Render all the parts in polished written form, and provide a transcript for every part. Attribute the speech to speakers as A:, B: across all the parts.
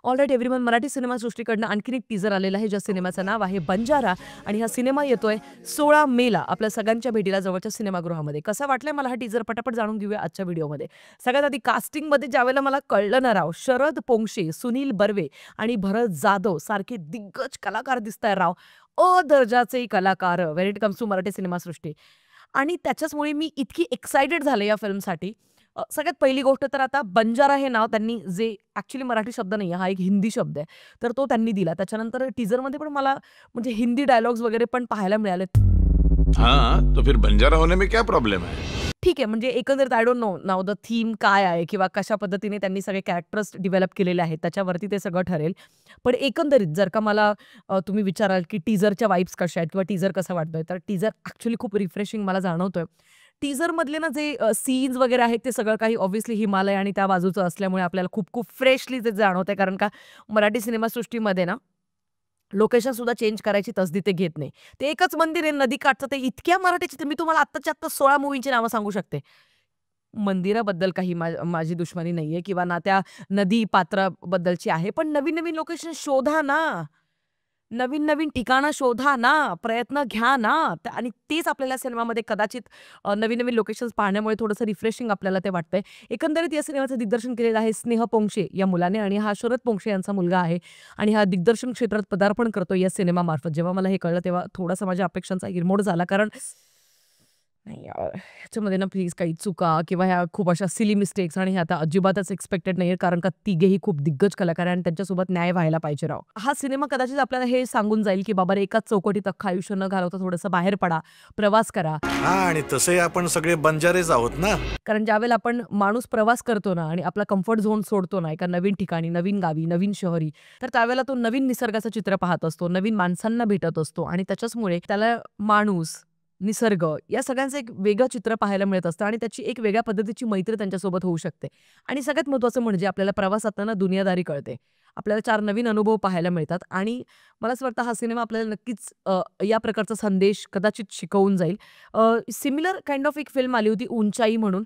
A: All right everyone, Marathi सिनेमासृष्टीकडनं आणखीन एक teaser आलेला आहे, ज्या सिनेमाचं नाव आहे बंजारा. आणि हा सिनेमा येतोय 16 मेला आपल्या सगळ्यांच्या भेटीला जवळच्या सिनेमागृहामध्ये. कसा वाटलाय मला हा टीजर, पटापट जाणून घेऊया आजच्या व्हिडिओमध्ये. सगळ्यात आधी कास्टिंगमध्ये ज्यावेळेला मला कळलं ना राव, शरद पोंक्षे, सुनील बर्वे आणि भरत जाधव सारखे दिग्गज कलाकार दिसताय राव, दर्जाचे कलाकार when it comes to Marathi सिनेमासृष्टी. आणि त्याच्याचमुळे मी इतकी एक्सायटेड झाले या फिल्मसाठी. सगळ्यात पहिली गोष्ट तर आता बंजारा हे नाव त्यांनी, जे ॲक्च्युअली मराठी शब्द नाही आहे, हा एक हिंदी शब्द आहे, तर तो त्यांनी दिला. त्याच्यानंतर टीजरमध्ये पण मला म्हणजे हिंदी डायलॉग्स वगैरे पण पाहायला मिळाले.
B: हाँ, तो फिर बंजारा होने में क्या प्रॉब्लम है?
A: ठीक आहे, म्हणजे एकंदरीत I don't know now the theme काय आहे किंवा कशा पद्धतीने त्यांनी सगळे कॅरेक्टर्स डेव्हलप केलेले आहेत, त्याच्यावरती ते सगळं ठरेल. पण एकंदरीत जर का मला तुम्ही विचाराल की टीजरच्या वाइब्स कशा आहेत किंवा टीजर कसा वाटतोय, तर टीजर ॲक्च्युअली खूप रिफ्रेशिंग मला जाणवतोय. टीजरमधले ना जे सीन्स वगैरे आहेत ते सगळं काही ऑब्व्हियसली हिमालय आणि त्या बाजूचं असल्यामुळे आपल्याला खूप खूप फ्रेशली ते जाणवतंय. कारण का मराठी सिनेमासृष्टीमध्ये ना लोकेशन सुद्धा चेंज करायची तसदी ते घेत नाही. ते एकच मंदिर आहे नदीकाठचं, ते इतक्या मराठी मी तुम्हाला आत्ताच्या आत्ता 16 मूव्हीची नावं सांगू शकते. मंदिराबद्दल काही माझी दुश्मनी नाहीये किंवा ना त्या नदी पात्राबद्दलची आहे. पण नवीन-नवीन लोकेशन शोधा ना. नवीन-नवीन ठिकाणं शोधा ना, प्रयत्न घ्या ना. आणि तेच आपल्याला सिनेमामध्ये कदाचित नवीन-नवीन लोकेशन्स पाहण्यामुळे थोडंसं रिफ्रेशिंग आपल्याला ते वाटतंय. एकंदरीत या सिनेमाचं दिग्दर्शन केलेलं आहे स्नेह पोंक्षे या मुलाने आणि हा शरद पोंक्षे यांचा मुलगा आहे आणि हा दिग्दर्शन क्षेत्रात पदार्पण करतो या सिनेमामार्फत. जेव्हा मला हे कळलं तेव्हा थोडासा माझ्या अपेक्षांचा हिरमोड झाला. कारण नाही यार, ह्याच्यामध्ये ना प्लीज काही चुका किंवा ह्या खूप अशा सिली मिस्टेक्स आणि हे आता अजिबातच एक्सपेक्टेड नाहीये. कारण का तिघेही खूप दिग्गज कलाकार आहे आणि त्यांच्यासोबत न्याय व्हायला पाहिजे राव. हा सिनेमा कदाचित आपल्याला हे सांगून जाईल की बाबा रे, एकाच चौकटीत अख्खं आयुष्य न घालवता थोडंसं बाहेर पडा, प्रवास करा.
C: आणि तसे आपण सगळे बंजारेच आहोत ना.
A: कारण ज्यावेळेला आपण माणूस प्रवास करतो ना आणि आपला कम्फर्ट झोन सोडतो ना एका नवीन ठिकाणी, नवीन गावी, नवीन शहरी, तर त्यावेळेला तो नवीन निसर्गाचं चित्र पाहत असतो, नवीन माणसांना भेटत असतो आणि त्याच्याचमुळे त्याला माणूस, निसर्ग या सगळ्यांचं एक वेगळं चित्र पाहायला मिळत असतं आणि त्याची एक वेगळ्या पद्धतीची मैत्री त्यांच्यासोबत होऊ शकते. आणि सगळ्यात महत्त्वाचं म्हणजे आपल्याला प्रवासात ना दुनियादारी कळते. आपल्याला 4 नवीन अनुभव पाहायला मिळतात आणि मला असं वाटतं हा सिनेमा आपल्याला नक्कीच या प्रकारचा संदेश कदाचित शिकवून जाईल. सिमिलर काइंड ऑफ एक फिल्म आली होती उंचाई म्हणून,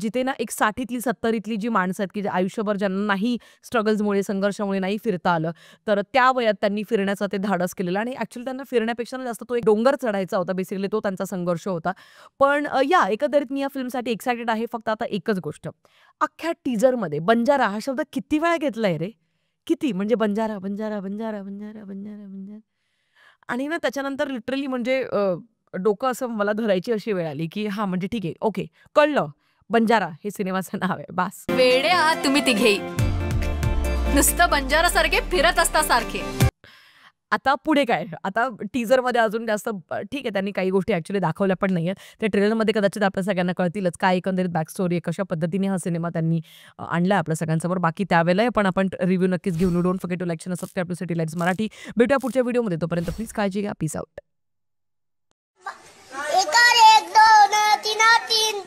A: जिथे ना एक 60तली 70तली जी माणसं आहेत की जे आयुष्यभर ज्यांना नाही स्ट्रगल्समुळे, संघर्षामुळे नाही फिरता आलं, तर त्या वयात त्यांनी फिरण्याचं ते धाडस केलेलं आणि ॲक्च्युअली त्यांना फिरण्यापेक्षा ना जास्त तो एक डोंगर चढायचा होता. बेसिकली तो त्यांचा संघर्ष होता. पण या एकंदरीत मी या फिल्मसाठी एक्सायटेड आहे. फक्त आता एकच गोष्ट, अख्ख्या टीजरमध्ये बंजारा हा शब्द किती वेळा घेतलाय रे? किती? म्हणजे बंजारा, बंजारा, बंजारा, बंजारा, बंजारा, बंजारा. आणि ना त्याच्यानंतर लिटरली म्हणजे डोकं असं मला धरायची अशी वेळ आली, की हां, म्हणजे ठीक आहे, ओके, कळलं. बंजारा हे सिनेमाचं नाव आहे. बास.
D: वेडे आहात तुम्ही तिघेही. नुसतं बंजारासारखे फिरत असता सारखे.
A: आता पुढे काय? आता टीजरमध्ये अजून जास्त ठीक आहे, त्यांनी काही गोष्टी ॲक्च्युअली दाखवल्या पण नाहीयेत. त्या ट्रेलरमध्ये कदाचित आपल्या सगळ्यांना कळतीलच काय एकंदरीत बॅक स्टोरी आहे, कशा पद्धतीने हा सिनेमा त्यांनी आणलाय आपल्या सगळ्यांसमोर. बाकी त्यावेळेला पण आपण रिव्ह्यू नक्कीच घेऊन. Don't forget to like, share, subscribe to city lights Marathi. भेटूया पुढच्या व्हिडिओमध्ये. तोपर्यंत प्लीज काळजी घ्या. Peace out.
E: 1 2 3 3